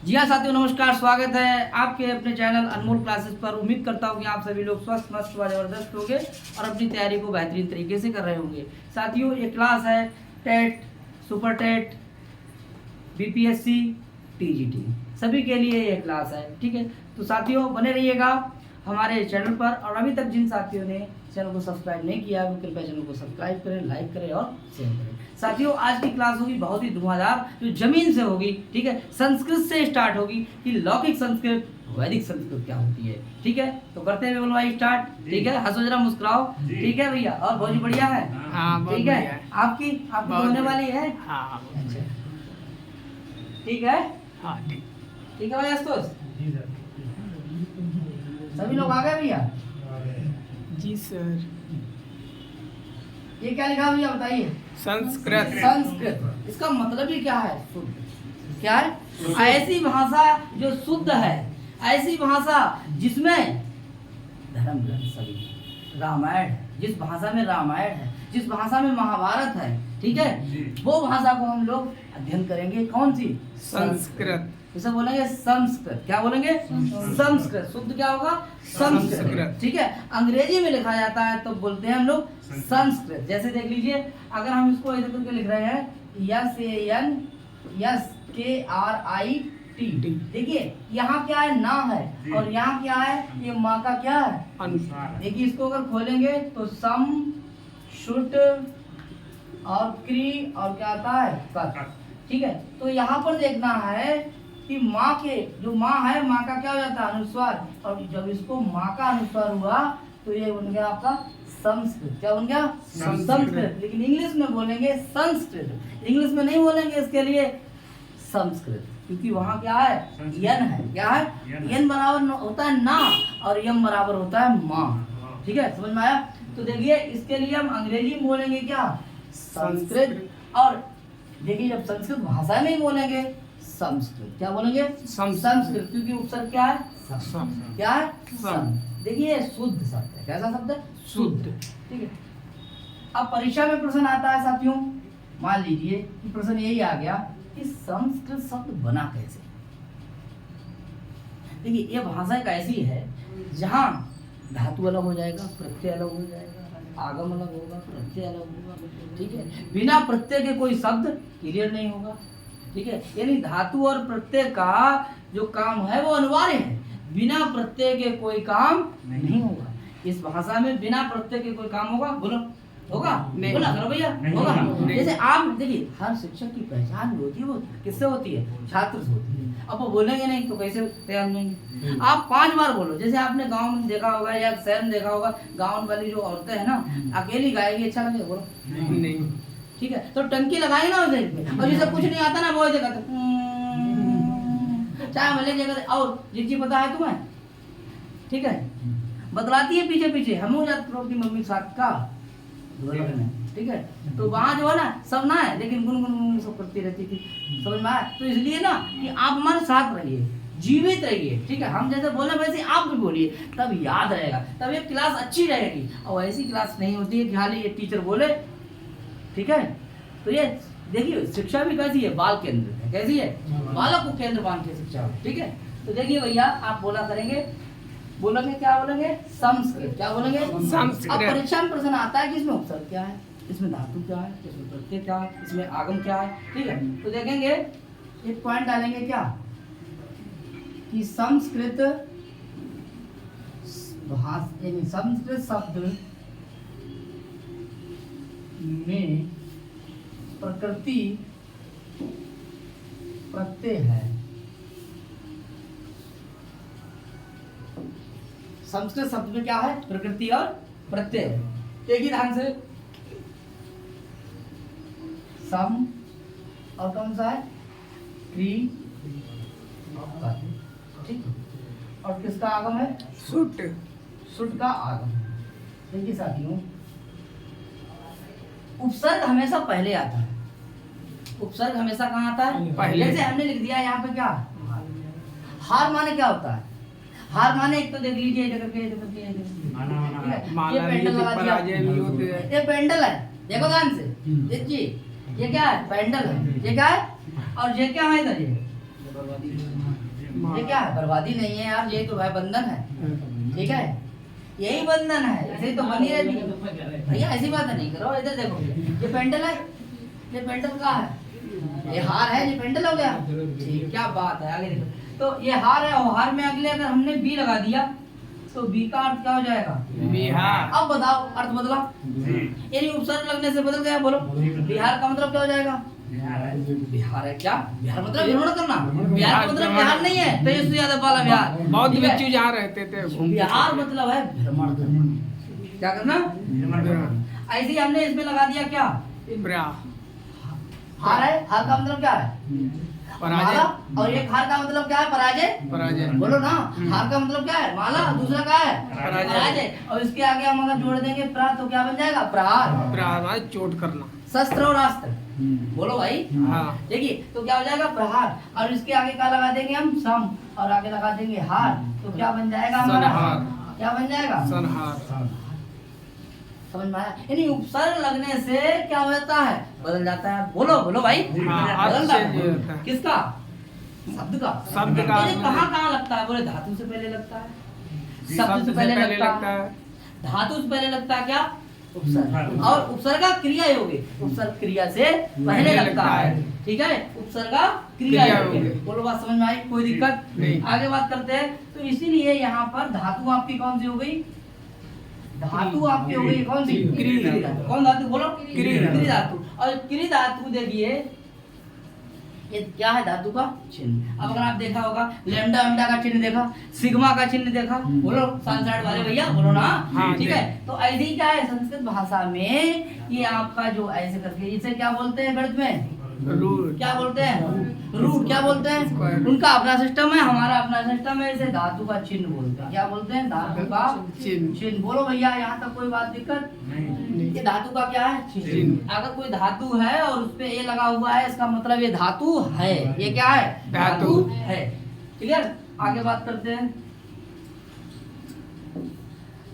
जी हाँ साथियों, नमस्कार। स्वागत है आपके अपने चैनल अनमोल क्लासेस पर। उम्मीद करता हूँ कि आप सभी लोग स्वस्थ मस्त व जबरदस्त होंगे और अपनी तैयारी को बेहतरीन तरीके से कर रहे होंगे। साथियों, ये क्लास है TET, super TET, BPSC, TGT, सभी के लिए ये क्लास है। ठीक है, तो साथियों बने रहिएगा हमारे चैनल पर। और अभी तक जिन साथियों ने चैनल को सब्सक्राइब नहीं किया है वो कृपया चैनल को सब्सक्राइब करें, लाइक करें और शेयर करें। साथियों, आज की क्लास होगी बहुत ही धुआंधार, जो जमीन से होगी। ठीक है, संस्कृत से स्टार्ट होगी कि लौकिक संस्कृत, वैदिक संस्कृत क्या होती है। ठीक है, तो करते हुए बोलो स्टार्ट। ठीक है, हंसो जरा, मुस्कुराओ। ठीक है भैया, और बहुत बढ़िया है। ठीक है, आपकी होने वाली है। अच्छा, ठीक है। ठीक है भाई आशुतोष, सभी लोग आ गए भैया? जी सर। ये क्या लिखा भैया बताइए? संस्कृत। संस्कृत, इसका मतलब ही क्या है? शुद्ध। क्या है? ऐसी भाषा जो शुद्ध है, ऐसी भाषा जिसमें धर्म ग्रंथ सभी, रामायण है, जिस भाषा में रामायण है, जिस भाषा में महाभारत है। ठीक है, वो भाषा को हम लोग अध्ययन करेंगे। कौन सी? संस्कृत। इसे बोलेंगे संस्कृत। क्या बोलेंगे? संस्कृत। शुद्ध क्या होगा? संस्कृत। ठीक है, अंग्रेजी में लिखा जाता है तो बोलते हैं हम लोग संस्कृत। जैसे देख लीजिए, अगर हम इसको ऐसे करके लिख रहे हैं SANSKRIT, देखिए यहाँ क्या है? ना है। और यहाँ क्या है? ये माँ का क्या है? अनुस्वार। देखिए इसको अगर खोलेंगे तो सम, शुट और क्री और क्या आता है? कट। ठीक है, तो यहाँ पर देखना है कि माँ के, जो माँ है, माँ का क्या हो जाता है? अनुस्वार। और जब इसको माँ का अनुस्वार हुआ तो ये बन गया आपका संस्कृत। क्या बन गया? संस्कृत। लेकिन इंग्लिश में बोलेंगे संस्कृत, इंग्लिश में नहीं बोलेंगे इसके लिए संस्कृत, क्योंकि वहाँ क्या है? यन है। क्या है? यन बराबर होता है ना, और यम बराबर होता है माँ। ठीक है, समझ में आया? तो देखिए इसके लिए हम अंग्रेजी में बोलेंगे क्या? संस्कृत। और देखिए जब संस्कृत भाषा में ही बोलेंगे संस्कृत। क्या बोलेंगे? संस्कृत, क्योंकि उपसर्ग क्या है? क्या है? देखिए शुद्ध शब्द है। कैसा शब्द है? शुद्ध। ठीक है, अब परीक्षा में प्रश्न आता है साथियों, मान लीजिए कि प्रश्न यही आ गया कि संस्कृत शब्द बना कैसे। देखिए ये भाषा एक ऐसी है जहाँ धातु अलग हो जाएगा, प्रत्यय अलग हो जाएगा, आगम अलग होगा, प्रत्यय अलग होगा। ठीक है, बिना प्रत्यय के कोई शब्द क्लियर नहीं होगा। ठीक है, यानी धातु और प्रत्यय का जो काम है वो अनिवार्य है, बिना प्रत्यय के कोई काम नहीं होगा। इस भाषा में बिना प्रत्यय के कोई काम होगा? बोलो, होगा? बोला करो भैया, होगा? जैसे आप देखिए, हर शिक्षक की पहचान होती है, वो किससे होती है? छात्र से होती है। अब वो बोलेंगे नहीं तो कैसे तैयार होंगे? आप 5 बार बोलो। जैसे आपने गांव में देखा होगा या शहर में देखा होगा, गांव वाली जो औरतें हैं ना, अकेली गाएगी, अच्छा लगेगा? बोलो नहीं। ठीक है, तो टंकी लगाई ना उसे, और जिसे कुछ नहीं आता ना वो जगह चाहे भले जगह। और ये चीज पता है तुम्हें? ठीक है, बतलाती है पीछे पीछे, हम हो जाते अपनी मम्मी के साथ का। ठीक है, तो वहाँ जो है ना सब ना है, लेकिन गुनगुन सब करती रहती थी। समझ में आया? तो इसलिए ना कि आप हमारे साथ रहिए, जीवित रहिए। ठीक है, हम जैसे बोले वैसे आप भी बोलिए, तब याद रहेगा, तब ये क्लास अच्छी रहेगी। और ऐसी क्लास नहीं होती है कि खाली ये टीचर बोले। ठीक है, तो ये देखिए शिक्षा भी कैसी है? बाल केंद्रित है। कैसी है? बालक को केंद्र मान के शिक्षा। ठीक है, तो देखिए भैया आप बोला करेंगे, बोलेंगे क्या बोलेंगे? संस्कृत। क्या बोलेंगे? संस्कृत। अब परीक्षा में प्रश्न आता है कि इसमें उपसर्ग क्या है, इसमें धातु क्या है, इसमें प्रत्यय क्या है, इसमें आगम क्या है। ठीक है, तो देखेंगे एक पॉइंट डालेंगे क्या कि संस्कृत भाषा, यानी संस्कृत शब्द में प्रकृति प्रत्यय है। संस्कृत शब्द में क्या है? प्रकृति और प्रत्यय। एक ही ढंग से सम और कौन सा है? क्री। ठीक, और किसका आगम है? सुट। सुट का आगम। देखिए साथियों, उपसर्ग हमेशा पहले आता है। उपसर्ग हमेशा कहाँ आता है? पहले। जैसे हमने लिख दिया यहाँ पे क्या? हार माने क्या होता है? हार माने एक तो देख लीजिए, ये पेंडल लगा दिया, ये पेंडल है, देखो ध्यान से देखिए, ये क्या है? पेंडल है। ये क्या है? और ये क्या है इधर? ये क्या है? बर्बादी नहीं है यार, ये तो भाई बंधन है। ठीक है, यही बंधन है, ऐसे ही तो बनी रहती है भैया। ऐसी बात नहीं करो। इधर देखो, ये पेंडल है, ये पेंडल का है, ये हार है, ये पेंडल हो गया। ठीक, क्या बात है। आगे देखो, तो ये हार है और हार में अगले अगर हमने बी लगा दिया तो बी का अर्थ क्या हो जाएगा? बिहार। अब बताओ, अर्थ बदला, यानी उपसर्ग लगने से बदल गया। बोलो, बिहार का मतलब क्या हो जाएगा? बिहार है क्या? बिहार मतलब भ्रमण करना। बिहार का मतलब बिहार नहीं है, तेजस्वी यादव वाला बिहार। बहुत बच्चे जहाँ रहते थे बिहार मतलब है भ्रमण करना। क्या करना? ऐसे ही हमने इसमें लगा दिया क्या? ब्रा। हार है, हार का मतलब क्या है? पराजय। और एक हार का मतलब क्या है? पराजय। पराजय बोलो ना, हार का मतलब क्या है? माला। दूसरा क्या है? पराजय। और इसके आगे हम अगर जोड़ देंगे प्रा तो क्या बन जाएगा? प्रहार। प्रहार चोट करना। शस्त्र और अस्त्र। बोलो भाई। हाँ। देखिए, तो क्या हो जाएगा? प्रहार। और इसके आगे क्या लगा देंगे हम? सम। और आगे लगा देंगे हार, तो क्या बन जाएगा हमारा? संहार। क्या बन जाएगा? संहार। समझ में आया? यानी उपसर्ग लगने से क्या हो जाता है? बदल जाता है। बोलो बोलो भाई। हाँ, बदल अच्छे जाता से है। होता है। किसका? शब्द का। शब्द का। तो ये कहाँ कहाँ लगता है? बोले धातु से पहले लगता है, शब्द से पहले लगता है, धातु से पहले लगता है क्या? उपसर्ग। और उपसर्ग का क्रिया योगी, उपसर्ग क्रिया से पहले लगता है। ठीक है, उपसर्ग का क्रिया योगी। बोलो, बात समझ में आई? कोई दिक्कत नहीं। आगे बात करते हैं। तो इसीलिए यहाँ पर धातु आपकी कौन सी हो गई? धातु आपकी हो गई कौन सी? क्री धातु। कौन धातु? बोलो, क्री धातु। और क्री धातु देखिए, ये क्या है? धातु का चिन्ह। अब अगर आप देखा होगा, लैम्डा वैम्डा का चिन्ह देखा, सिग्मा का चिन्ह देखा, बोलो सांसार वाले भैया, बोलो ना। हाँ, ठीक है, तो ऐसे ही क्या है संस्कृत भाषा में, ये आपका जो ऐसे करके, इसे क्या बोलते हैं गणित में? रूट। क्या बोलते हैं? रूट। क्या बोलते हैं? उनका अपना सिस्टम है, हमारा अपना सिस्टम है। इसे धातु का चिन्ह बोलते हैं। क्या बोलते हैं? धातु का चिन्ह। बोलो भैया, यहाँ तक कोई बात दिक्कत नहीं? ये धातु का क्या है? चिन्ह। अगर कोई धातु है और उस पे ए लगा हुआ है, इसका मतलब ये धातु है। ये क्या है? धातु है। क्लियर? आगे बात करते हैं।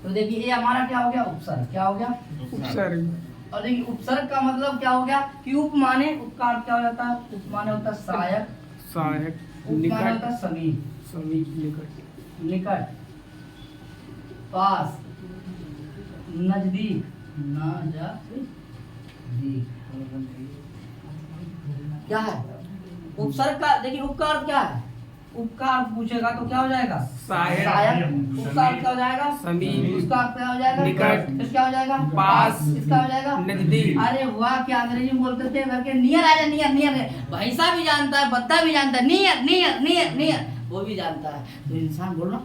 तो देखिए, ये हमारा क्या हो गया? उपसर्ग। क्या हो गया? उपसर्ग। और देखिए, उपसर्ग का मतलब क्या हो गया? कि उप माने, उप का अर्थ क्या हो जाता है? उप माने होता है सहायक, सहायक, उप माने होता निकट, है समीप, समीप, निकट, निकट, पास, नजदीक, क्या है? उपसर्ग का देखिए, उप का अर्थ क्या है? उप का अर्थ पूछेगा तो क्या हो जाएगा? सहायक। उप का अर्थ क्या हो जाएगा? समीप। उसका अर्थ क्या हो जाएगा? निकट। इसका हो जाएगा? पास। इसका हो जाएगा? नजदीक। अरे वाह, क्या अंग्रेजी में बोलते थे करके, नियर आ जा, नियर नियर। भैंसा भी जानता है, बद्दा भी जानता है, नियर नियर नियर नियर, वो भी जानता है। तो इंसान बोल रहा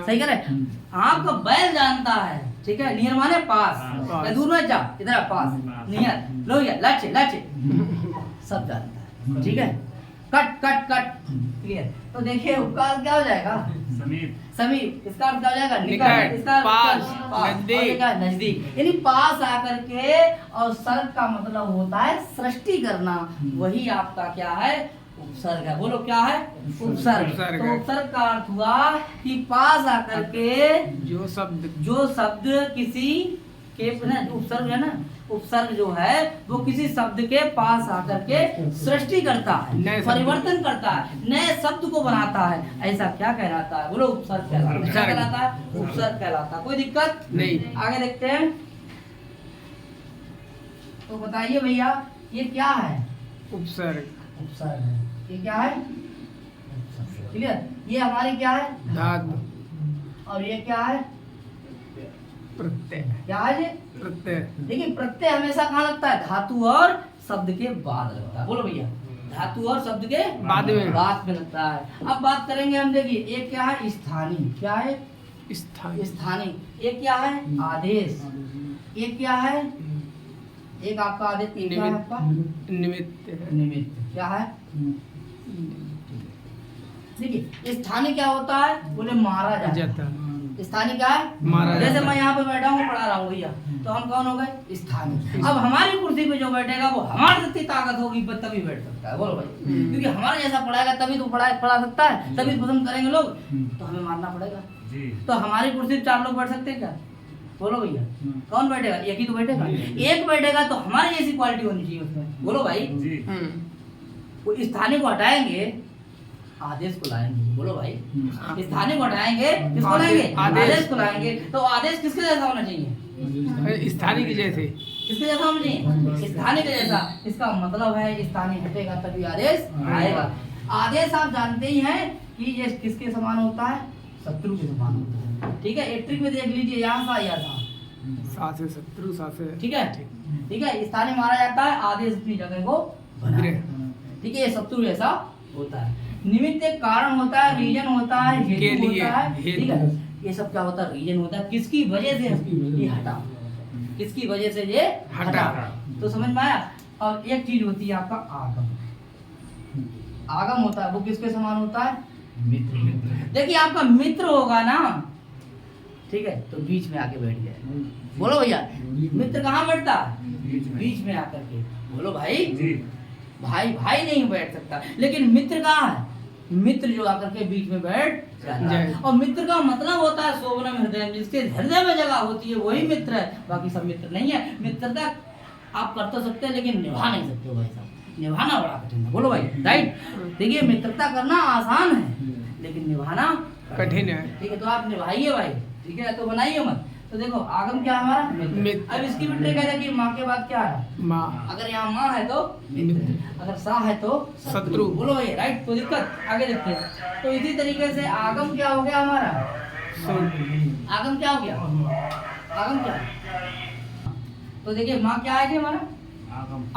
सही करे। आपका बैल जानता है। ठीक है, नियर माने पास, दूर मत जा, इधर पास, नियर, लो या लक्ष्य लक्ष्य, सब जानता है। ठीक है, कट कट कट, क्लियर। तो देखिए, उपकार क्या हो जाएगा? समीप। समीप। इसका अर्थ क्या हो जाएगा? निकट। इसका पास, नजदीक। नजदीक, यानी पास आकर के। और सर्ग का मतलब होता है सृष्टि करना। वही आपका क्या है? उपसर्ग है। बोलो, क्या है? उपसर्ग। तो उपसर्ग का अर्थ हुआ कि पास आकर के जो शब्द किसी के उपसर्ग है ना, उपसर्ग जो है वो किसी शब्द के पास आकर के सृष्टि करता है, परिवर्तन करता है, नए शब्द को बनाता है। ऐसा क्या कहलाता है? बोलो, उपसर्ग कहलाता है। क्या कहलाता है? उपसर्ग कहलाता है। कोई दिक्कत नहीं। आगे देखते हैं। तो बताइए भैया, ये क्या है? उपसर्ग। उपसर्ग है। ये क्या है? क्लियर? ये हमारी क्या है? धातु। और ये क्या है? प्रत्यय। क्या है ये? प्रत्यय। देखिए, प्रत्यय हमेशा कहाँ लगता है? धातु और शब्द के बाद लगता है। बोलो भैया, धातु और शब्द के बाद में लगता है। अब बात करेंगे हम। देखिए, एक क्या है? स्थानीय। क्या है? स्थानीय। एक क्या है? आदेश। एक क्या है? एक आपका आदेश। क्या है आपका? निमित्त। निमित्त। क्या है? देखिए, स्थानीय क्या होता है? बोले, मारा जाता है। स्थानीय क्या है? मारा जैसे जाता मैं यहाँ पे बैठा हूँ, पढ़ा रहा हूँ भैया, तो हम कौन हो गए? स्थानीय। अब हमारी कुर्सी पे जो बैठेगा वो हमारी जितनी ताकत होगी तभी बैठ सकता है। बोलो भाई, क्योंकि हमारे जैसा पढ़ाएगा तभी तो पढ़ा सकता है, तभी पसंद करेंगे लोग, तो हमें मानना पड़ेगा। तो हमारी कुर्सी पे 4 लोग बैठ सकते हैं क्या? बोलो भैया, कौन बैठेगा? एक ही तो बैठेगा। एक बैठेगा तो हमारी जैसी क्वालिटी होनी चाहिए उसमें। बोलो भाई, वो स्थानीय को हटाएंगे आदेश को लाएंगे। बोलो भाई, स्थानीय को हटाएंगे, किसको लाएंगे? आदेश। आदेश को लाएंगे। तो आदेश किसके जैसा होना चाहिए? स्थानीय के जैसे। किसके जैसा होना चाहिए? स्थानीय के जैसा। इसका मतलब है स्थानीय हटेगा तभी आदेश आएगा। आदेश आप जानते ही हैं कि ये किसके समान होता है? शत्रु के समान होता है। ठीक है, एक ट्रिक में देख लीजिए, यहाँ सा या सा, सा से शत्रु, सा से ठीक है, ठीक है। स्थानीय मारा जाता है, आदेश अपनी जगह को बनाए। ठीक है, ये शत्रु जैसा होता है। निमित्त एक कारण होता है, रीजन होता है, हेतु होता है। ठीक है, ये सब क्या होता है? रीजन होता है। किसकी वजह से ये हटा, किसकी वजह से ये हटा, तो समझ में आया। और एक चीज होती है आपका आगम। आगम होता है, वो किसके समान होता है? मित्र। देखिए आपका मित्र होगा ना, ठीक है, तो बीच में आके बैठ जाए। बोलो भैया, मित्र कहाँ बैठता है? बीच में आकर के। बोलो भाई, भाई भाई नहीं बैठ सकता, लेकिन मित्र कहाँ है? मित्र जो आकर के बीच में बैठ जाता है। और मित्र का मतलब होता है शोभनम हृदय, जिसके हृदय में जगह होती है वही मित्र है, बाकी सब मित्र नहीं है। मित्रता आप कर तो सकते हैं, लेकिन निभा नहीं सकते हो भाई साहब, निभाना बड़ा कठिन है। बोलो भाई, राइट। देखिए मित्रता करना आसान है, लेकिन निभाना कठिन है। ठीक है, तो आप निभाइए भाई, ठीक है, तो बनाइए मत। तो देखो आगम क्या हमारा? मित्र। अब इसकी भी ट्रिक है कि माँ के बाद क्या है? माँ। अगर यहाँ माँ है तो मित्र, अगर सा है तो शत्रु। बोलो भाई, राइट। कोई दिक्कत? आगे देखते हैं। तो इसी तरीके से आगम क्या हो गया हमारा? आगम क्या हो गया? आगम क्या? तो देखिए माँ क्या आएगी हमारा?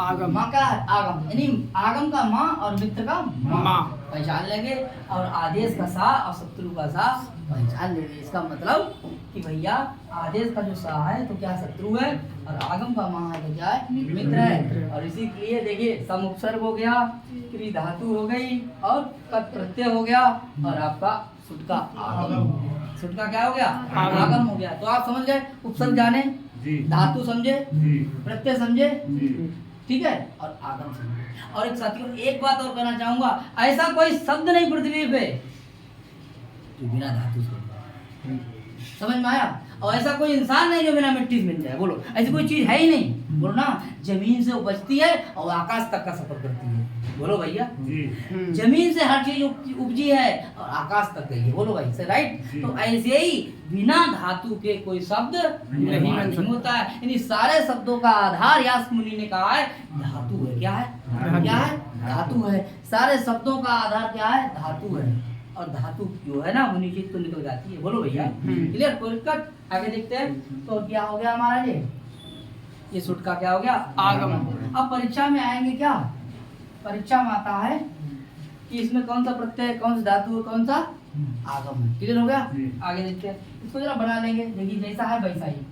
आगम। माँ क्या है? आगम, यानी आगम का माँ और मित्र का माँ पहचान लेंगे, और आदेश का सा और शत्रु का सा पहचान लेंगे। इसका मतलब कि भैया आदेश का जो सा है तो क्या शत्रु है, और आगम का माँ है तो क्या है? मित्र है। और इसी के लिए देखिए सम उपसर्ग हो गया, क्रिया धातु हो गई, और कत प्रत्यय हो गया, और आपका सुट का आगम। सुट का क्या हो गया? आगम हो गया। तो आप समझ गए, उपसर्ग जाने, धातु समझे, प्रत्यय समझे, ठीक है, और आगम समझे। और एक साथियों एक बात और कहना चाहूंगा, ऐसा कोई शब्द नहीं पृथ्वी पे जो बिना धातु से, समझ में आया? और ऐसा कोई इंसान नहीं जो बिना मिट्टी से मिल जाए। बोलो, ऐसी कोई चीज है ही नहीं। बोलो ना, जमीन से उपजती है और आकाश तक का सफर करती है। बोलो भैया, जमीन से हर चीज उपजी है और आकाश तक गई है। बोलो भाई से, राइट। तो ऐसे ही बिना धातु के कोई शब्द नहीं होता है। यानी सारे शब्दों का आधार यास्क मुनि ने कहा है धातु है। क्या है? क्या है? धातु है। सारे शब्दों का आधार क्या है? धातु है। और धातु जो है ना वो नीचे तो निकल जाती है। बोलो भैया, क्लियर? कोई कट? आगे देखते हैं। तो क्या हो गया हमारा? ये सुट का क्या हो गया? आगम। अब परीक्षा में आएंगे क्या? परीक्षा में आता है कि इसमें कौन सा प्रत्यय, कौन सा धातु, कौन सा आगम है। क्लियर हो गया? आगे देखते हैं। इसको जरा बना लेंगे। देखिए जैसा है वैसा ही।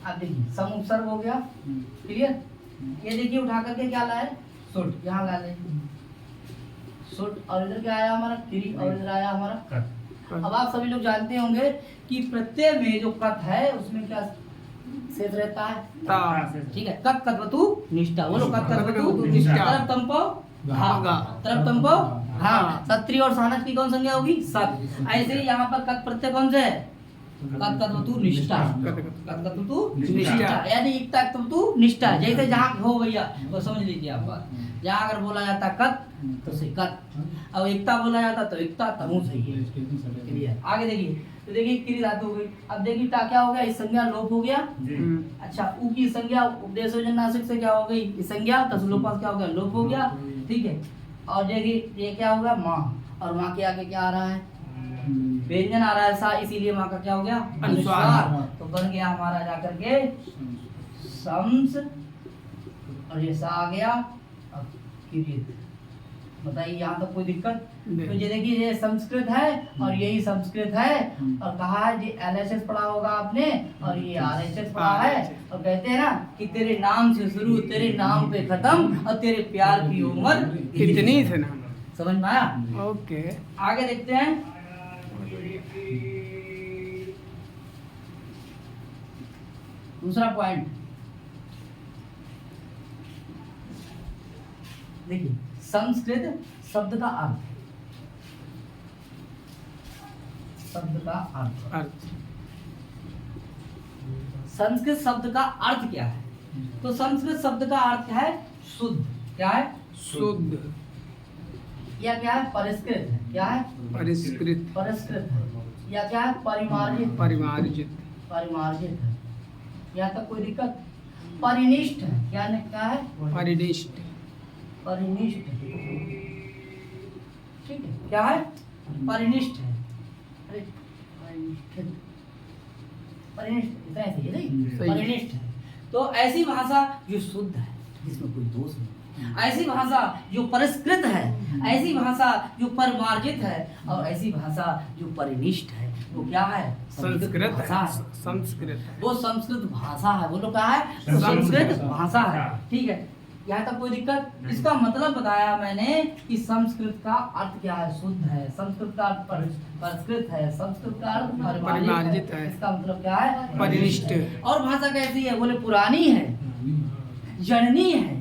अब देखिए सम उपसर्ग हो गया, क्लियर? ये देखिए उठा करके क्या लाए? सुट। यहाँ ला लेंगे सुट, और इधर क्या आया हमारा? क्री, और इधर आया हमारा कट। अब आप सभी लोग जानते होंगे कि प्रत्यय में जो कट है उसमें क्या शेष रहता है? ठीक है, कत कतवतु निष्ठा। बोलो कत कतवतु निष्ठा। तरफ तंपो धागा, तरफ तंपो हाँ। सत्री और सानस की कौन संज्ञा होगी? सत। ऐसे ही यहाँ पर कत प्रत्यय कौन से है? कत कतवतु निष्ठा। कत कतवतु निष्ठा, यानी एकता कतवतु निष्ठा। जैसे जहाँ हो भैया वो समझ लीजिए आप बात। जहाँ अगर बोला जाता कत तो से कत, अब एकता बोला जाता तो एकता, तमु सही है। आगे देखिए, तो देखिए क्रिया धातु हो गई। अब देखिए ता क्या हो गया? इस संज्ञा लोप हो गया। अच्छा, उ की संज्ञा उपदेशोजन नासिक से क्या हो गई? इस संज्ञा तसलोपास क्या हो गया? लोप हो गया। ठीक है, और देखिए ये क्या होगा? माँ, और माँ के आगे क्या आ रहा है? व्यंजन आ रहा है सा, इसीलिए माँ का क्या हो गया? अनुस्वार। तो बन गया हमारा जाकर के शम्स, और ये सा आ गया। अब किरीत। बताइए यहाँ तक कोई दिक्कत? तो ये देखिए ये संस्कृत है और यही संस्कृत है, और कहा है ये LHS पढ़ा होगा आपने और ये RHS पढ़ा है। और कहते हैं ना कि तेरे नाम से शुरू, तेरे नाम पे खत्म, और तेरे प्यार की उम्र इतनी से ना। समझ में आया? ओके, आगे देखते हैं। दूसरा पॉइंट देखिए, संस्कृत शब्द का अर्थ। शब्द का अर्थ, संस्कृत शब्द का अर्थ क्या है? तो संस्कृत शब्द का अर्थ है शुद्ध। क्या है? शुद्ध। या क्या है? परिष्कृत है। क्या है? परिष्कृत, परिष्कृत है। या क्या है? परिमार्जित। परिमार्जित, परिमार्जित है। यहाँ तक कोई दिक्कत? परिनिष्ठ है। क्या है? परिनिष्ठ, परिनिष्ठ। ठीक है, क्या है? परिनिष्ठ है। अरे परिनिष्ठ, परिनिष्ठ इतना ऐसे ही नहीं, सही। परिनिष्ठ है। तो ऐसी भाषा जो शुद्ध है, जिसमें कोई दोष नहीं, ऐसी भाषा जो परिष्कृत है, ऐसी भाषा जो परिमार्जित है, और ऐसी भाषा जो परिनिष्ठ है, वो क्या है? संस्कृत भाषा है, है। संस्कृत है, वो संस्कृत भाषा है। बोलो क्या है? वो संस्कृत भाषा है। ठीक है, यहाँ तक कोई दिक्कत? इसका मतलब बताया मैंने कि संस्कृत का अर्थ क्या है? शुद्ध है। संस्कृत का अर्थ परिष्कृत है। संस्कृत का अर्थ परिमार्जित है। इसका मतलब क्या है? परिनिष्ठ। और भाषा कैसी है? बोले पुरानी है, जननी है,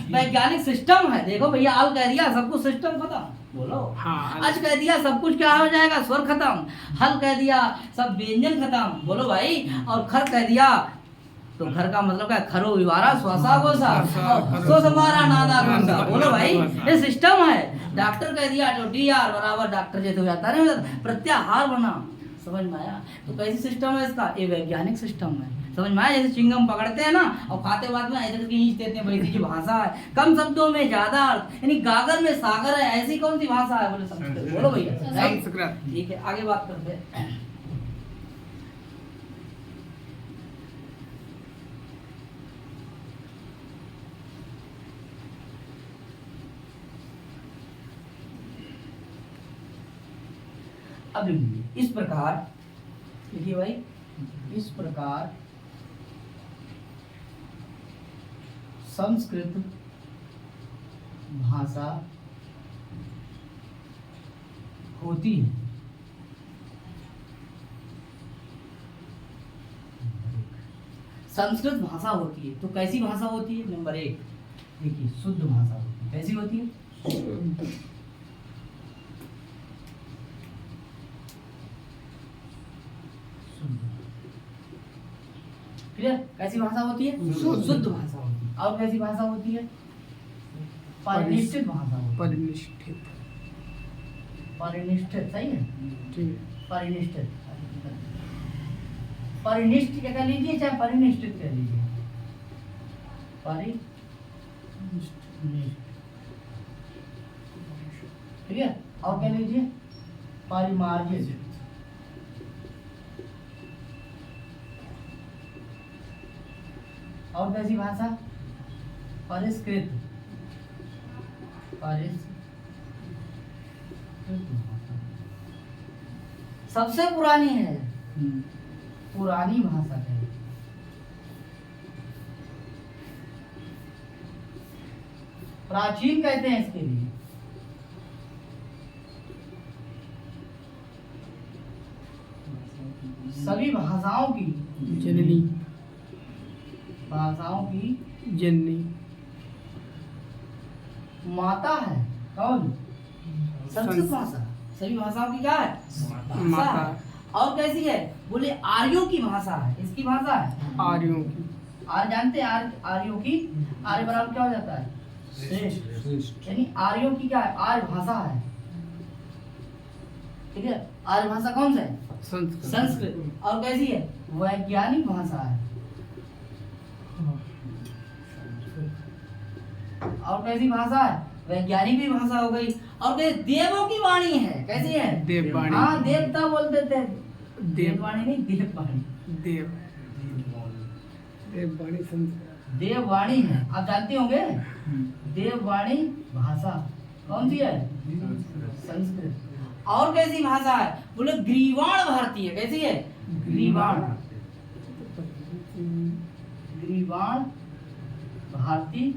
वैज्ञानिक सिस्टम है। देखो भैया, आल कह दिया सब कुछ सिस्टम खत्म। बोलो हाँ, आज कह दिया सब कुछ क्या हो जाएगा? स्वर खत्म। हल कह दिया सब व्यंजन खत्म। बोलो भाई। और खर कह दिया तो घर का मतलब क्या? खरो विवारा स्वासा गोसा और सो समारा नादा गोसा। बोलो भाई, ये सिस्टम है। डॉक्टर कह दिया तो डी आर बराबर डॉक्टर जैसे हो जाता है, प्रत्याहार बना। समझ में आया? तो कैसी सिस्टम है इसका? ये वैज्ञानिक सिस्टम है। समझ में आया? जैसे चिंगम पकड़ते हैं ना और खाते बाद में ऐसे करके खींच देते हैं, वैसी जो भाषा है, कम शब्दों में ज्यादा अर्थ, यानी गागर में सागर है। ऐसी कौन सी भाषा है? बोले संस्कृत। बोलो भैया, संस्कृत। ठीक है, आगे बात करते हैं। अब इस प्रकार देखिए भाई, इस प्रकार संस्कृत भाषा होती है। संस्कृत भाषा होती है। तो कैसी भाषा होती है? नंबर 1 देखिए, शुद्ध भाषा होती है। कैसी होती है? क्लियर? कैसी भाषा होती है? शुद्ध भाषा होती है। और कैसी भाषा होती है? परिनिष्ठित भाषा होती है। परिनिष्ठित, परिनिष्ठित, सही है। ठीक है, परिनिष्ठित, परिनिष्ठ क्या कह लीजिए, चाहे परिनिष्ठित कह लीजिए। परिनिष्ठ, ठीक है। और कह लीजिए परिमार्जित। और कैसी भाषा? परिष्कृत, परिष्कृत भाषा। सबसे पुरानी है, पुरानी भाषा है। प्राचीन कहते हैं इसके लिए। सभी भाषाओं की जननी, भाषाओं की जननी, माता है। कौन? संस्कृत भाषा सभी भाषाओं की क्या है? भाषा माता। है। और कैसी है? बोले आर्यों की भाषा है। इसकी भाषा है आर्यों की, आर्य, जानते हैं आर्यों की? आर्य बराबर क्या हो जाता है? श्रेष्ठ। यानी आर्यों की क्या है? आर्य भाषा है। ठीक है, आर्य भाषा कौन सा है? संस्कृत, संस्कृत। और कैसी है? वैज्ञानिक भाषा है। और कैसी भाषा है? वैज्ञानिक भी भाषा हो गई। और कैसे? देवों की वाणी है। कैसी है? देववाणी, हाँ, देवता बोलते थे। देव, देववाणी नहीं, देववाणी। देव, देववाणी संस्कृत, देववाणी है, आप जानते होंगे। देववाणी भाषा कौन सी है? संस्कृत। और कैसी भाषा है? बोले ग्रीवाण भारतीय। कैसी है? ग्रीवाण, ग्रीवाण भारतीय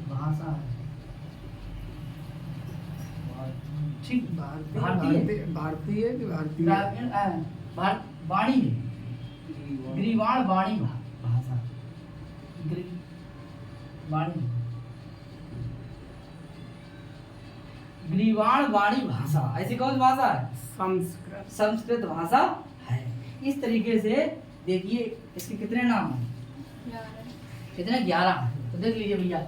भाषा है। ठीक, भारतीय, भारतीय, भारतीय, वाणी है, ग्रीवाण वाणी भाषा, वाणी, ग्रीवाण वाणी भाषा। ऐसी कौन सी भाषा है? संस्कृत, संस्कृत भाषा है। इस तरीके से देखिए, इसके कितने नाम हैं? कितने? 11। तो देख लीजिए भैया,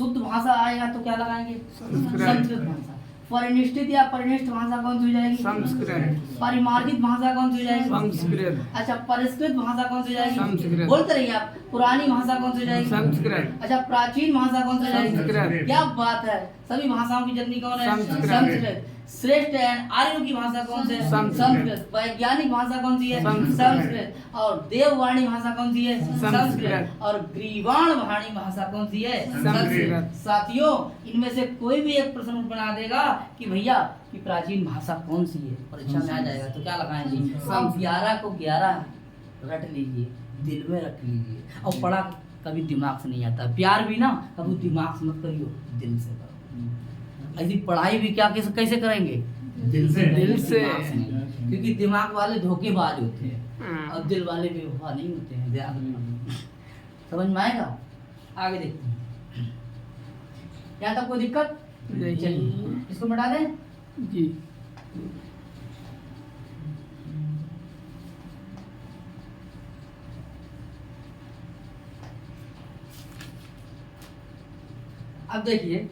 शुद्ध भाषा आएगा तो क्या लगाएंगे? संस्कृत। संस्कृत भाषा। परिनिष्ठित या परिनिष्ठ भाषा कौन सी हो जाएगी? संस्कृत। परिमार्जित भाषा कौन सी हो जाएगी? संस्कृत। अच्छा, परिष्कृत भाषा कौन सी हो जाएगी? संस्कृत। बोलते रहिए आप। पुरानी भाषा कौन सी हो जाएगी? संस्कृत। अच्छा, प्राचीन भाषा कौन सी हो जाएगी? संस्कृत। क्या बात है, सभी भाषाओं की जननी कौन है? संस्कृत। संस्कृत। श्रेष्ठ एंड आर्यों की भाषा कौन सी है? संस्कृत। वैज्ञानिक भाषा कौन सी है? संस्कृत। और देववाणी भाषा कौन सी है? संस्कृत। और ग्रीवाण वाणी भाषा कौन सी है? संस्कृत। साथियों, इनमें से कोई भी एक प्रश्न बना देगा कि भैया कि प्राचीन भाषा कौन सी है, परीक्षा में आ जाएगा तो क्या लगाएंगे? अब 11 को 11 रट लीजिए, दिल में रख लीजिए, और पढ़ा कभी दिमाग से नहीं आता। प्यार भी ना कभी दिमाग से मत करियो, दिल से करो। ऐसी पढ़ाई भी क्या कैसे करेंगे? दिल से। दिमाग से नहीं। क्योंकि दिमाग वाले धोखेबाज होते हैं और दिल वाले बेवफा नहीं होते हैं, ध्यान रखना। समझ में आएगा? आगे देखते हैं। यहाँ तक कोई दिक्कत? नहीं। चलिए इसको मिटा दें। जी। अब देखिए,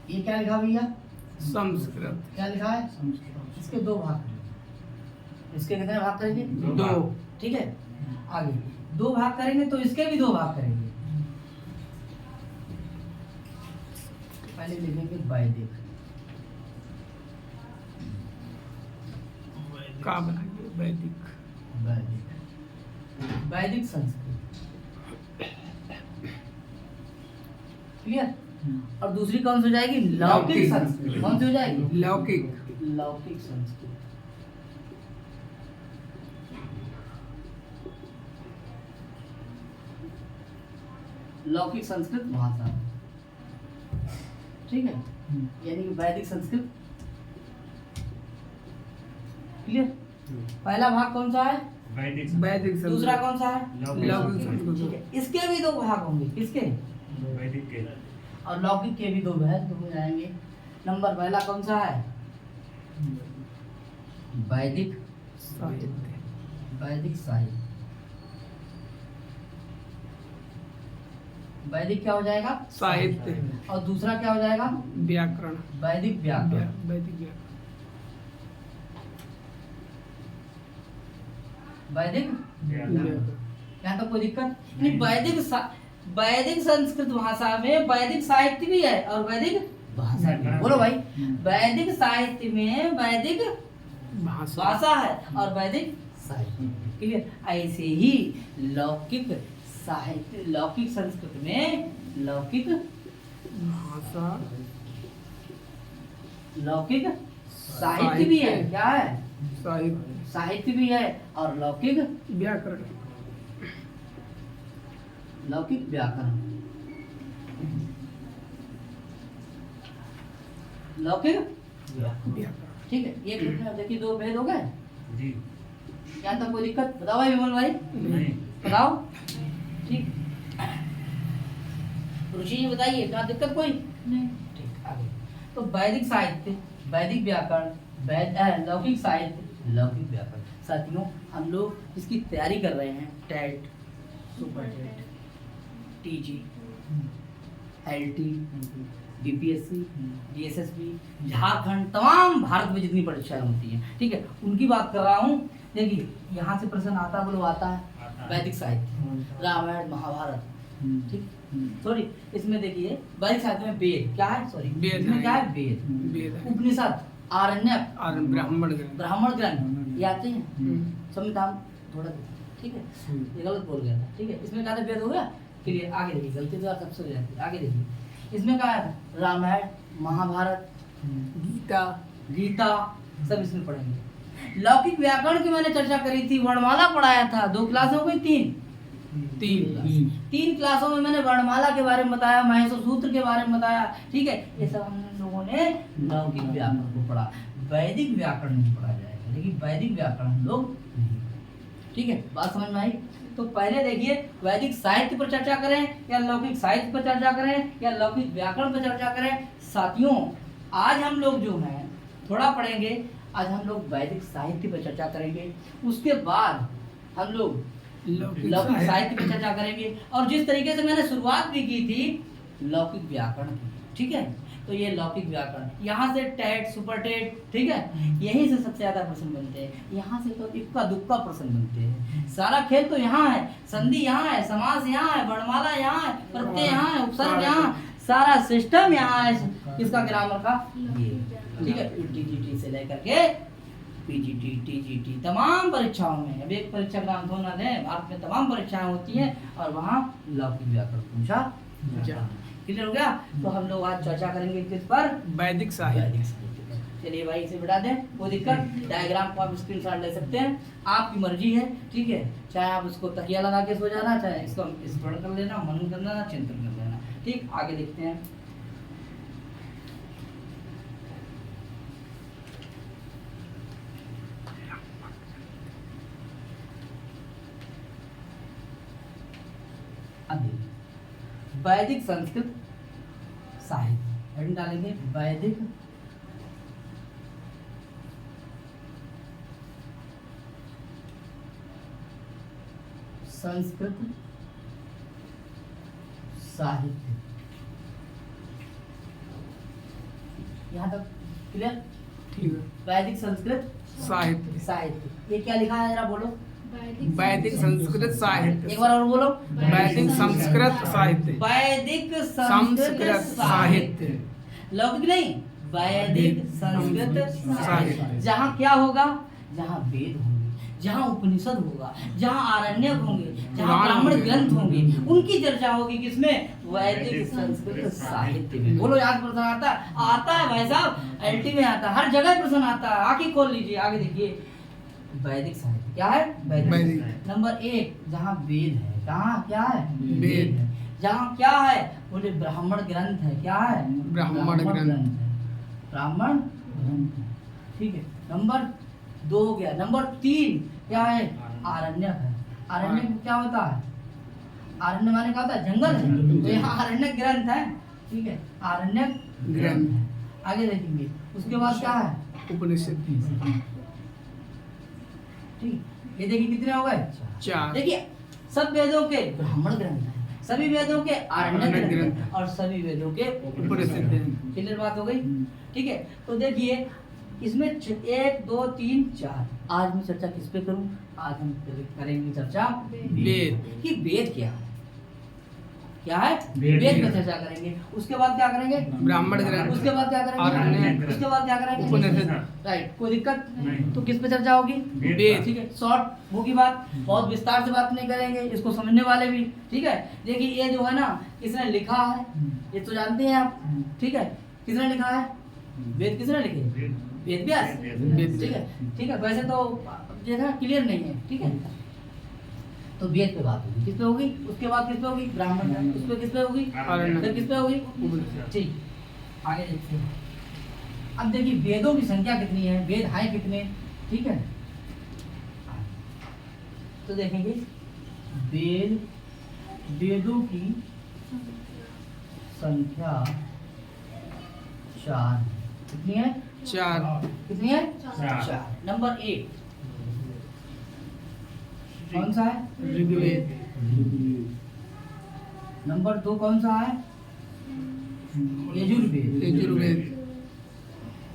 ये क्या लिखा भैया? संस्कृत। क्या लिखा है? इसके दो भाग। इसके कितने भाग करेंगे? 2। ठीक है, आगे 2 भाग करेंगे तो इसके भी 2 भाग करेंगे। पहले लिखेंगे वैदिक। का बनाएंगे? वैदिक। वैदिक वैदिक संस्कृत। क्लियर? और दूसरी कौन सी हो जाएगी? लौकिक संस्कृत। कौन सी हो जाएगी? लौकिक। लौकिक संस्कृत। लौकिक संस्कृत भाषा। ठीक है, यानी कि वैदिक संस्कृत। क्लियर? पहला भाग कौन सा है? वैदिक संस्कृत। दूसरा कौन सा है? लौकिक ठीक संस्कृत। है, इसके भी 2 भाग होंगे। किसके? वैदिक के। और लौकिक के भी 2 भाग हो जाएंगे। नंबर पहला कौन सा है? वैदिक साहित्य। वैदिक साहित्य। वैदिक क्या हो जाएगा? साहित्य। और दूसरा क्या हो जाएगा? व्याकरण। वैदिक व्याकरण। वैदिक व्याकरण। वैदिक व्याकरण। यहाँ तो कोई दिक्कत नहीं। वैदिक संस्कृत भाषा में वैदिक साहित्य भी है और वैदिक भाषा भी है। बोलो भाई, वैदिक साहित्य में वैदिक भाषा है और वैदिक साहित्य। क्लियर? ऐसे ही लौकिक साहित्य, लौकिक संस्कृत में लौकिक भाषा, लौकिक साहित्य भी है। क्या है? साहित्य। साहित्य भी है और लौकिक व्याकरण। लौकिक व्याकरण। लौकिक व्याकरण। ठीक है, ये देखिए 2 भेद हो गए। जी। क्या तक कोई दिक्कत? बताओ भाई विमल भाई, नहीं। बताओ। ठीक, रुचि जी बताइए, क्या दिक्कत कोई? नहीं। ठीक, आगे। तो वैदिक साहित्य, वैदिक व्याकरण, लौकिक साहित्य, लौकिक व्याकरण। साथियों, हम लोग इसकी तैयारी कर रहे हैं। TET, super TET, TG, LT, BPSC, DSSB, Jharkhand, तमाम भारत में जितनी परीक्षाएं होती हैं, ठीक है, उनकी बात कर रहा हूँ। देखिए, यहाँ से प्रश्न आता बोलो आता है। वैदिक साहित्य, रामायण, महाभारत, ठीक। सॉरी, इसमें देखिए वैदिक साहित्य में वेद क्या है? सॉरी, वेद इसमें है। क्या है? वेद। वेद है। उपनिषद, आरण्यक और ब्राह्मण ग्रंथ। ब्राह्मण ग्रंथ, ये आते हैं। संविधान थोड़ा, ठीक है, ये गलत बोल गया था, ठीक है। इसमें क्या था? वेद हो गया। क्लियर? आगे देखिए, गलती तो सबसे हो जाती है। आगे देखिए, इसमें क्या है? रामायण, महाभारत, गीता, गीता, सब इसमें पढ़ेंगे। लौकिक व्याकरण की मैंने चर्चा करी थी, वर्णमाला पढ़ाया था। 2 क्लास हो गई? 3 क्लासों में मैंने वर्णमाला के बारे में बताया, महेश सूत्र के बारे में बताया, ठीक है। ये सब हम लोगों ने लौकिक व्याकरण को पढ़ा। वैदिक व्याकरण नहीं पढ़ा जाएगा, लेकिन वैदिक व्याकरण हम लोग नहीं। ठीक है, बात समझ में आई? तो पहले देखिए वैदिक साहित्य पर चर्चा करें या लौकिक साहित्य पर चर्चा करें या लौकिक व्याकरण पर चर्चा करें। साथियों आज हम लोग जो हैं थोड़ा पढ़ेंगे, आज हम लोग वैदिक साहित्य पर चर्चा करेंगे, उसके बाद हम लोग लौकिक साहित्य पर चर्चा करेंगे। और जिस तरीके से मैंने शुरुआत भी की थी लौकिक व्याकरण की, ठीक है, तो ये लौकिक व्याकरण, यहाँ से टेट सुपर टेट, ठीक है, यहीं से सबसे ज्यादा प्रश्न बनते हैं, यहाँ से तो इक्का दुक्का प्रश्न बनते हैं। सारा खेल तो यहाँ है, संधि यहाँ है, समास यहाँ है, वर्णमाला यहाँ है, प्रत्यय यहाँ है, उपसर्ग यहाँ, सारा सिस्टम यहाँ है किसका, ग्रामर का, ये, ठीक है। टीजीटी से लेकर के पीजीटी टीजीटी तमाम परीक्षाओं में, अब एक परीक्षा का नाम तो ना दें, भारत में तमाम परीक्षाएं होती हैं और वहाँ लौकिक व्याकरण पूछा जाता है। क्लियर हो गया? तो हम लोग आज चर्चा करेंगे किस पर, वैदिक साहित्य। चलिए भाई इसे बिठा दें, कोई दिक्कत, डायग्राम को आप स्क्रीनशॉट ले सकते हैं, आपकी मर्जी है, ठीक है, चाहे आप उसको तकिया लगा के सो जाना, चाहे इसको स्मरण कर लेना, मनन कर लेना, चिंतन कर लेना, ठीक। आगे देखते हैं। वैदिक संस्कृत साहित्य हेडिंग डालेंगे, वैदिक संस्कृत साहित्य, यहाँ तक क्लियर, ठीक है। वैदिक संस्कृत साहित्य, साहित्य, ये क्या लिखा है जरा बोलो, वैदिक संस्कृत साहित्य। एक बार और बोलो, वैदिक संस्कृत साहित्य। वैदिक संस्कृत साहित्य, लौकिक नहीं, वैदिक संस्कृत साहित्य। जहाँ क्या होगा, जहाँ वेद होंगे, जहाँ उपनिषद होगा, जहाँ आरण्यक होंगे, जहाँ ब्राह्मण ग्रंथ होंगे, उनकी चर्चा होगी किसमें, वैदिक संस्कृत साहित्य में। बोलो याद प्रश्न आता है भाई साहब, एलटी में आता है, हर जगह प्रश्न आता है, आंखें खोल लीजिए। आगे देखिए वैदिक साहित्य क्या है, वैदिक। नंबर 1 जहाँ वेद है, कहाँ क्या है, वेद है। जहाँ क्या है, बोले ब्राह्मण ग्रंथ है, क्या है, ब्राह्मण ग्रंथ है, ब्राह्मण ग्रंथ है, ठीक है। नंबर 2 हो गया। नंबर 3 क्या है, आरण्यक है। आरण्यक क्या होता है, आरण्य माने क्या होता है, जंगल है, तो यहाँ आरण्यक ग्रंथ है, ठीक है, आरण्यक ग्रंथ है। आगे देखेंगे, उसके बाद क्या है, उपनिषद। ठीक, ये देखिए कितने हो गए, 4। देखिए सब वेदों के ब्राह्मण ग्रंथ हैं, सभी वेदों के आरण्यक ग्रंथ हैं, और सभी वेदों के उपनिषद हैं। क्लियर बात हो गई, ठीक है। तो देखिए इसमें 1 2 3 4, आज मैं चर्चा किस पे करूं, आज हम करेंगे चर्चा वेद कि वेद क्या है, वेद पर चर्चा करेंगे। उसके बाद क्या करेंगे, ब्राह्मण ग्रंथ। उसके बाद क्या करेंगे, उसके बाद क्या करेंगे, उपनिषद। राइट, कोई दिक्कत नहीं। तो किस पे चर्चा होगी, वेद। ठीक है, शॉर्ट होगी बात, बहुत विस्तार से बात नहीं करेंगे, इसको समझने वाले भी, ठीक है। देखिए ये जो है ना, किसने लिखा है, ये तो जानते हैं आप, ठीक है, किसने लिखा है, वेद किसने लिखे, वेद व्यास, ठीक है, ठीक है। वैसे तो जो है क्लियर नहीं है, ठीक है। तो वेद पे बात होगी, किस पे होगी, उसके बाद किस पे होगी, ब्राह्मण, उस पे किस पे होगी, फिर किस पे होगी, ठीक। आगे देखते हैं। अब देखिए वेदों की संख्या कितनी है, वेद हैं कितने, ठीक है। तो देखेंगे वेदों की संख्या 4, कितनी है, 4। कितनी है, 4। नंबर 1 कौन सा है, ऋग्वेद। नंबर 2 कौन सा है, यजुर्वेद। यजुर्वेद।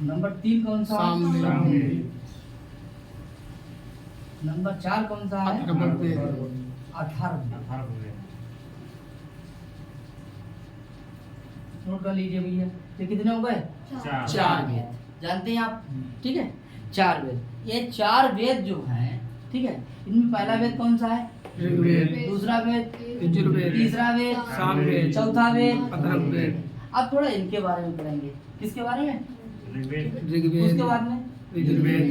नंबर 3 कौन सा है, सामवेद। नंबर 4 कौन सा है, अथर्ववेद। अथर्ववेद। नोट कर लीजिए भैया, ये कितने हो गए, 4 वेद, जानते हैं आप, ठीक है, 4 वेद। ये 4 वेद जो हैं, ठीक है, इनमें पहला वेद कौन सा है, ऋग्वेद। दूसरा वेद यजुर्वेद। तीसरा वेद सामवेद। चौथा वेद अथर्ववेद। अब थोड़ा इनके बारे में पढ़ेंगे, किसके बारे में, ऋग्वेद। उसके बाद में यजुर्वेद।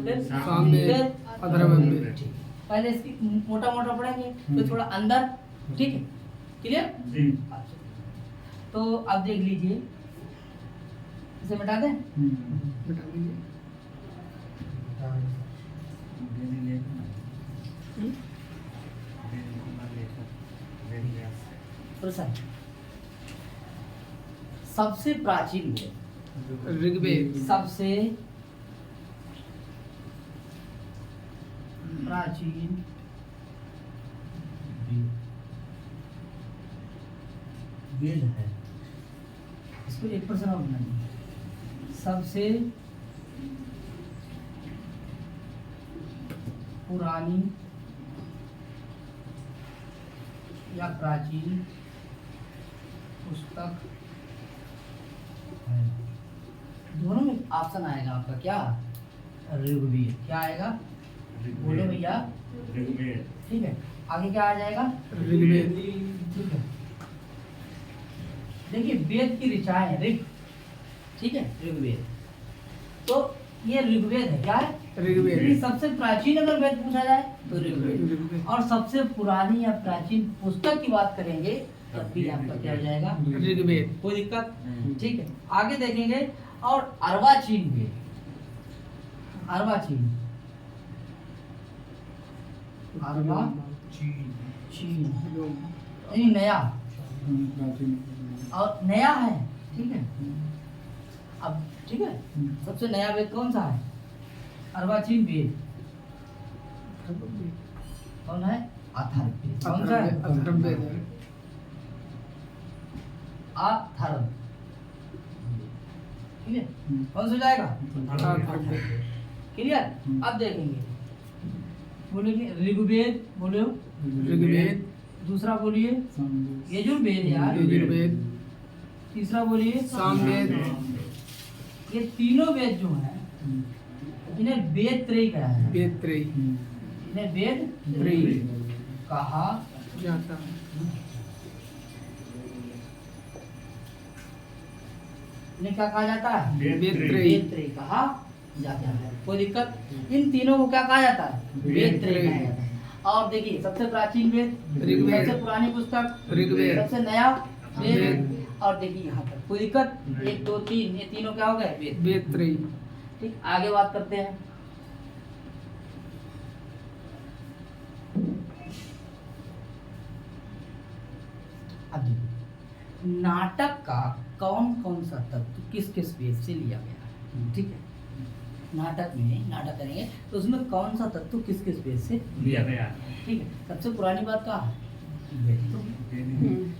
फिर सामवेद। अथर्ववेद। ठीक। पहले इसकी मोटा मोटा पढ़ेंगे, फिर थोड़ा अंदर, ठीक है, क्लियर। तो अब देख लीजिए, इसे मिटा दें, बता दीजिए। प्रसाद सबसे प्राचीन वेद, ऋग्वेद, सबसे प्राचीन वेद है। इसको 1% और बनाइए। सबसे पुरानी या प्राचीन पुस्तक है। दोनों में ऑप्शन आएगा आपका क्या? ऋग्वेद। क्या आएगा? बोलो भैया। ठीक है, आगे क्या आ जाएगा? ऋग्वेद। ठीक है, देखिए वेद की ऋचाएं है ऋग, ठीक है, ऋग्वेद। तो ये ऋग्वेद है। क्या है? ऋग्वेद। लेकिन सबसे प्राचीन अगर वेद पूछा जाए तो ऋग्वेद, ऋग्वेद। और सबसे पुरानी या प्राचीन पुस्तक की बात करेंगे तब भी आपका क्या हो जाएगा? ऋग्वेद। कोई दिक्कत? ठीक है, आगे देखेंगे। और अर्वाचीन वेद, अर्वाचीन, अर्वाचीन यानी नया, और नया है, ठीक है। अब ठीक है, सबसे नया वेद कौन सा है? अर्वाचीन वेद कौन है? अथर्ववेद। कौन सा है? अथर्ववेद। अथर्व, ठीक है। कौन सा हो जाएगा? अथर्ववेद। क्लियर? अब देखेंगे, बोलेंगे ऋग्वेद, बोलो ऋग्वेद। दूसरा बोलिए यजुर्वेद यार, यजुर्वेद। तीसरा बोलिए सामवेद। ये तीनों वेद जो हैं इन्हें वेद त्रयी कहा है। वेद त्रयी। इन्हें वेद त्रयी कहा जाता है। इन्हें क्या कहा जाता है? वेद त्रयी। वेद त्रयी कहा जाता है। कोई दिक्कत? इन तीनों को क्या कहा जाता है? वेद त्रयी कहा जाता है। और देखिए सबसे प्राचीन वेद ऋग्वेद। सबसे पुरानी पुस्तक ऋग्वेद। सबसे नया वेद। वेद। और देखिए यहाँ तक कोई दिक्कत? 1 2 3 ये तीनों क्या हो गए? वेद। वेद त्रयी। ठीक, आगे बात करते हैं। अब देखिए, नाटक का कौन कौन सा तत्व किस किस वेद से लिया गया है? ठीक है, नाटक में नाटक करेंगे तो उसमें कौन सा तत्व किस किस वेद से लिया गया है? ठीक है, सबसे पुरानी बात क्या है? वेद। तो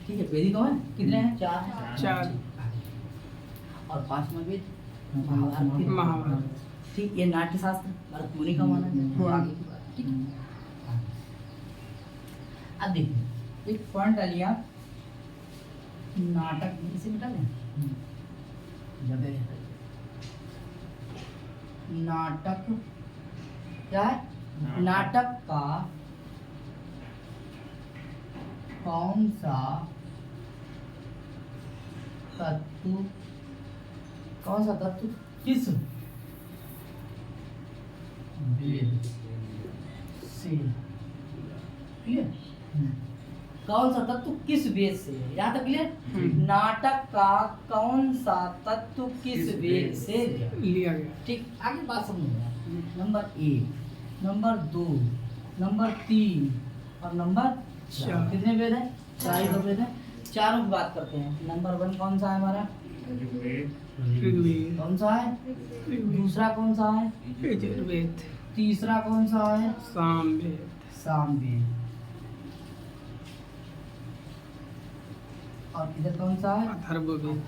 ठीक है, वेदी कौन है? कितने हैं? 4 हैं। 4। और 5वां वेद महाभारत। महाभारत। ठीक, ये नाट्य शास्त्र भरत मुनि का माना है। वो आगे की बात। ठीक है, अब देखिए एक पॉइंट आ लिया, नाटक इसे मिटा दें। जब नाटक क्या है? नाटक का कौन सा तत्व, कौन सा तत्व किस वेद से, क्लियर? कौन सा तत्व किस वेद से? यहाँ तक क्लियर? नाटक का कौन सा तत्व किस वेद से लिया गया? ठीक, आगे बात समझिए। नंबर 1, नंबर 2, नंबर 3 और नंबर 4। कितने वेद हैं? 4 ही तो वेद हैं। चारों की बात करते हैं। नंबर 1 कौन सा है हमारा? ऋग्वेद। कौन सा है? दूसरा कौन सा है? यजुर्वेद। तीसरा कौन सा है? सामवेद। सामवेद। और इधर कौन सा है? अथर्ववेद।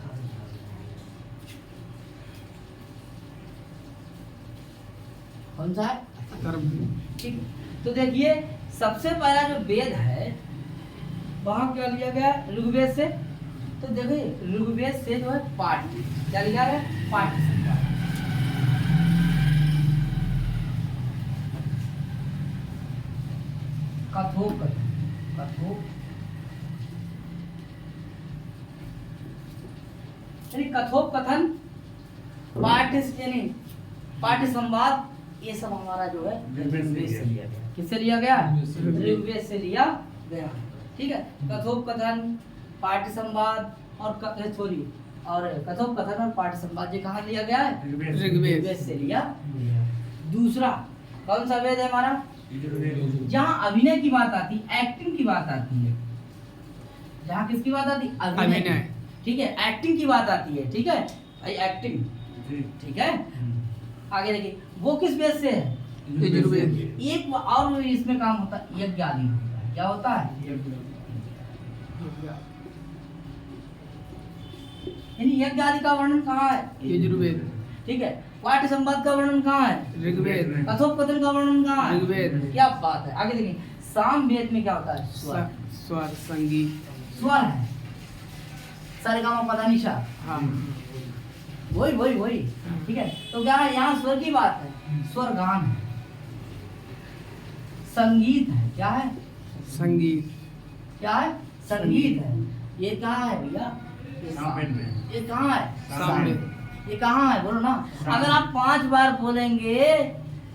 कौन सा है? अथर्ववेद। ठीक, तो देखिए सबसे पहला जो वेद है वहां क्या लिया गया? ऋग्वेद से। तो देखिए ऋग्वेद से जो है पाठ्य, क्या लिया गया? पाठ्य संहिता। कथोपकथन, यानी कथोपकथन, पाठ्य यानी पाठ्य संवाद, ये सब हमारा जो है ऋग्वेद से लिया गया। किससे लिया गया? ऋग्वेद से लिया गया। ठीक है, कथोपकथन, पाठ्य संवाद और सॉरी और कथोपकथन और पाठ्य संवाद ये कहाँ लिया गया है? ऋग्वेद से लिया गया। दूसरा कौन सा वेद है हमारा? जहाँ अभिनय की बात आती है, एक्टिंग की बात आती है, जहाँ किसकी बात आती है? अभिनय। अभिनय। ठीक है, एक्टिंग की बात आती है। ठीक है भाई, एक्टिंग। ठीक है, आगे देखिए, वो किस बेस से है? यजुर्वेद। एक और इसमें काम होता है, यज्ञ आदि होता है। क्या होता है? यानी यज्ञ आदि का वर्णन कहाँ है? यजुर्वेद। ठीक है, पाठ्य संवाद का वर्णन कहाँ है? ऋग्वेद। कथोपकथन का वर्णन कहाँ है? ऋग्वेद। क्या बात है। आगे देखिए, साम वेद में क्या होता है? स्वर। स्वर संगीत। स्वर है, सारेगामा पधानिशा। हाँ। वही। ठीक है, तो क्या है, यहाँ स्वर की बात है, स्वर गान है, संगीत है। क्या है? संगीत। क्या है? संगीत है। ये कहाँ है भैया? ये कहाँ है? सामने। ये कहाँ है? बोलो ना। अगर आप 5 बार बोलेंगे,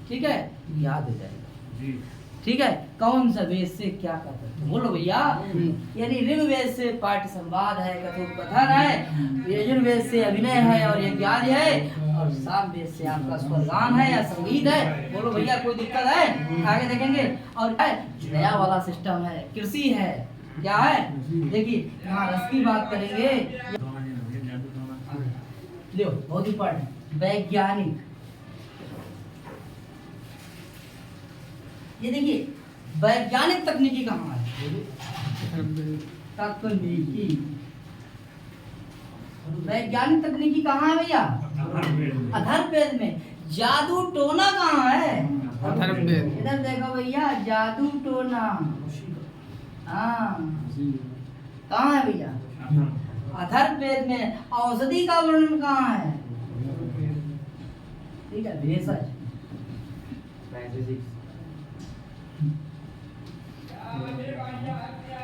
ठीक है, याद हो जाएगा। ठीक है, कौन सा वेद से क्या करते हैं? बोलो भैया। यानी ऋग्वेद से पाठ्य संवाद है, कथोपकथन है, यजुर्वेद से अभिनय है और यज्ञ है, और सामवेद से आपका स्वरगान है या संगीत है। बोलो भैया, कोई दिक्कत है? आगे देखेंगे। और नया वाला सिस्टम है, कृषि है। क्या है? देखिए, यहाँ रस की बात करेंगे। लो, बहुत इंपॉर्टेंट, वैज्ञानिक। ये देखिए, वैज्ञानिक तकनीकी कहाँ है? तकनीकी, वैज्ञानिक तकनीकी कहाँ है भैया? अथर्ववेद में। जादू टोना कहाँ है? अथर्ववेद। इधर देखो भैया, जादू टोना। हाँ, कहाँ है भैया? अथर्ववेद में। औषधि का वर्णन कहाँ है? ठीक है, भेषज।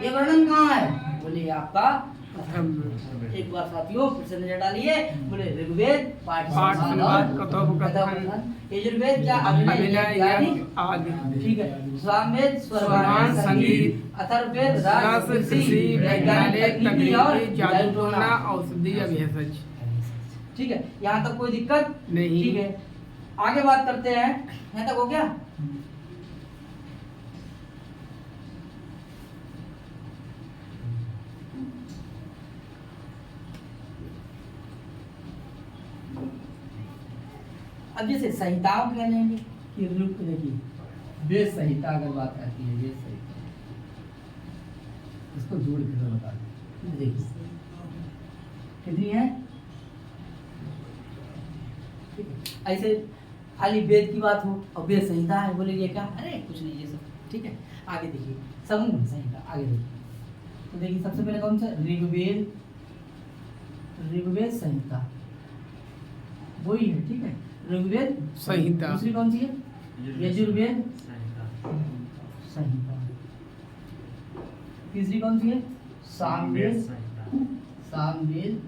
ये वर्णन कहाँ है? बोलिए आपका। एक बार साथियों फिर से नजर डालिए। बोले ऋग्वेद, पाठ्य संवाद, कथोपकथन, यजुर्वेद क्या? अभिनय आदि। ठीक है, सामवेद स्वरगान संगीत, अथर्ववेद रस कृषि, वैज्ञानिक तकनीकी और जादू टोना, औषधि या भेषज। ठीक है, यहाँ तक कोई दिक्कत नहीं। ठीक है, आगे बात करते हैं। यहाँ तक हो गया? अब जैसे संहिताओं कह लेंगे कि रूप देखिए, वेद संहिता अगर बात आती है, वेद संहिता इसको जोड़ के बता दें। देखिए कितनी है? ठीक है, ऐसे खाली वेद की बात हो और वेद संहिता है, बोलेंगे क्या? अरे कुछ नहीं ये सब। ठीक है, आगे देखिए, समूह संहिता। आगे देखिए, तो देखिए सबसे पहले कौन सा? ऋग्वेद, ऋग्वेद संहिता वही है। ठीक है, ऋग्वेद संहिता। दूसरी कौन सी है? यजुर्वेद संहिता। तीसरी कौन सी है? सामवेद, सामवेद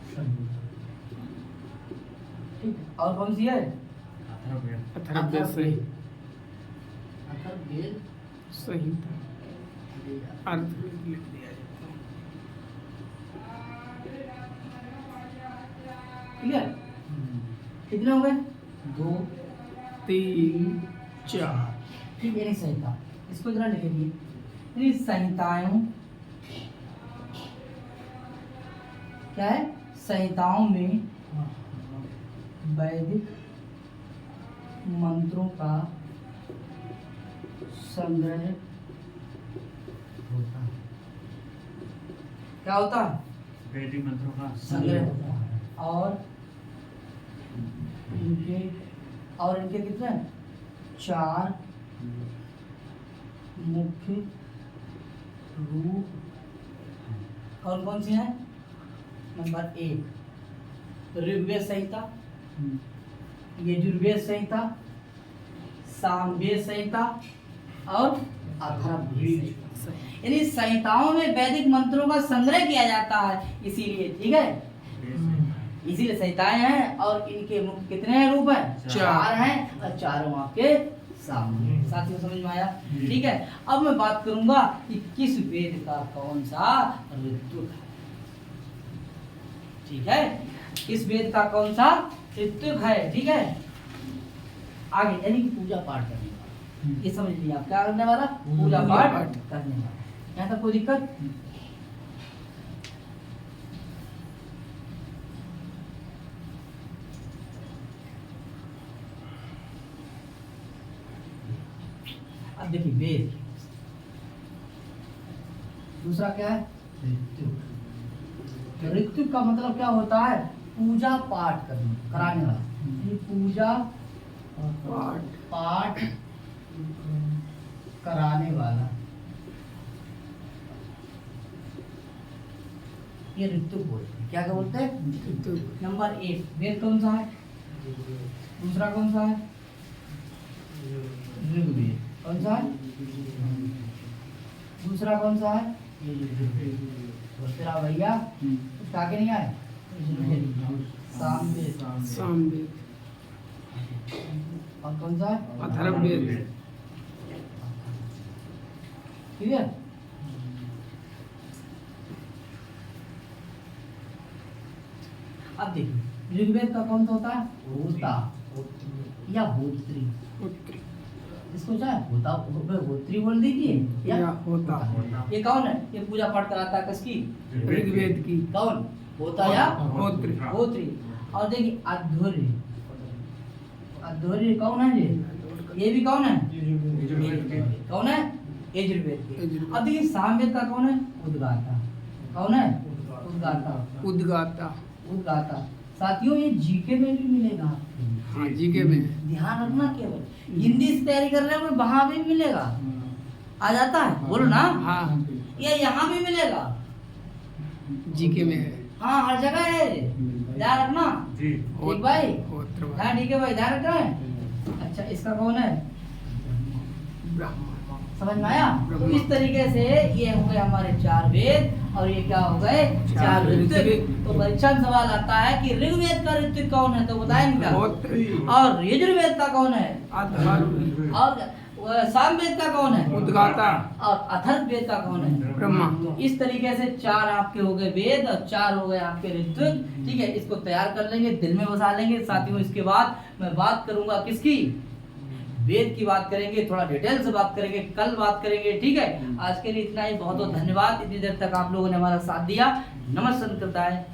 संहिता। ठीक है, और कौन सी है? अथर्ववेद संहिता। अथर्ववेद संहिता। अर्थ लिख दिया जाता है। क्लियर? कितने हो गए? 2 3 4। ठीक है, संहिता, इसको जरा लिख लीजिए। यानी संहिताओं क्या है? संहिताओं में वैदिक मंत्रों का संग्रह होता है। क्या होता है? वैदिक मंत्रों का संग्रह होता है। और इनके कितने? 4 मुख्य रूप। कौन कौन सी हैं? नंबर 1 ऋग्वेद संहिता, यजुर्वेद संहिता, सामवेद संहिता और अथर्ववेद संहिता। यानी संहिताओं में वैदिक मंत्रों का संग्रह किया जाता है, इसीलिए। ठीक है, इसीलिए संहिताएं हैं। और इनके मुख्य कितने रूप हैं? 4 हैं, और चारों आपके सामने। साथियों समझ में आया? ठीक है, अब मैं बात करूंगा कि किस वेद का कौन सा ऋतु है। ठीक है, किस वेद का कौन सा ऋतु है। ठीक है, आगे यानी कि पूजा पाठ करने वाला। ये समझ लीजिए आप क्या करने वाला? पूजा पाठ करने वाला। यहाँ तक कोई दिक्कत? अब देखिए वेद, दूसरा क्या है ऋतु। ऋतु का मतलब क्या होता है? पूजा पाठ कराने वाला, ये पूजा पाठ कराने वाला, ये ऋतु बोलते हैं। क्या बोलते हैं? नंबर 1 वेद कौन सा है? दूसरा कौन सा है? ऋग्वेद। कौन सा है? दूसरा कौन सा है? तेरा भैया उसका आगे नहीं आए? सामवेद। और कौन सा है? अथर्ववेद। क्लियर? अब देखिए ऋग्वेद का कौन सा होता है? होता या होत्री। इसको चाहे होत्री बोल दीजिए या होता। ये कौन है? ये पूजा पाठ कराता है किसकी? ऋग्वेद की। कौन? होता या होत्री। होत्री। और देखिए अध्वर्य, अध्वर्य कौन है? ये भी कौन है? कौन है? यजुर्वेद के। अब देखिए सामवेद का कौन है? उद्गाता। कौन है? उद्गाता। उद्गाता। साथियों ये जीके में भी मिलेगा आपको। हाँ जीके में ध्यान रखना, केवल हिंदी से तैयारी कर रहे हैं वहां भी मिलेगा। आ जाता है? बोलो ना। हाँ ये यहाँ भी मिलेगा, जीके में है। हाँ हर जगह है। ध्यान रखना ठीक भाई। हाँ ठीक है भाई, ध्यान रखना है। अच्छा इसका कौन है? समझ में आया? तो इस तरीके से ये हो गए हमारे 4 वेद और ये क्या हो गए? 4 ऋतु। तो परीक्षा में सवाल आता है कि ऋग्वेद का ऋतु कौन है? तो बताएं क्या? और यजुर्वेद का कौन है? और सामवेद का कौन है? उद्गाता। और अथर्ववेद का कौन है? ब्रह्मा। तो इस तरीके से 4 आपके हो गए वेद और 4 हो गए आपके ऋतु। ठीक है, इसको तैयार कर लेंगे, दिल में बसा लेंगे। साथियों इसके बाद मैं बात करूंगा किसकी? वेद की बात करेंगे, थोड़ा डिटेल से बात करेंगे, कल बात करेंगे। ठीक है, आज के लिए इतना ही। बहुत बहुत धन्यवाद, इतनी देर तक आप लोगों ने हमारा साथ दिया। नमस्कार।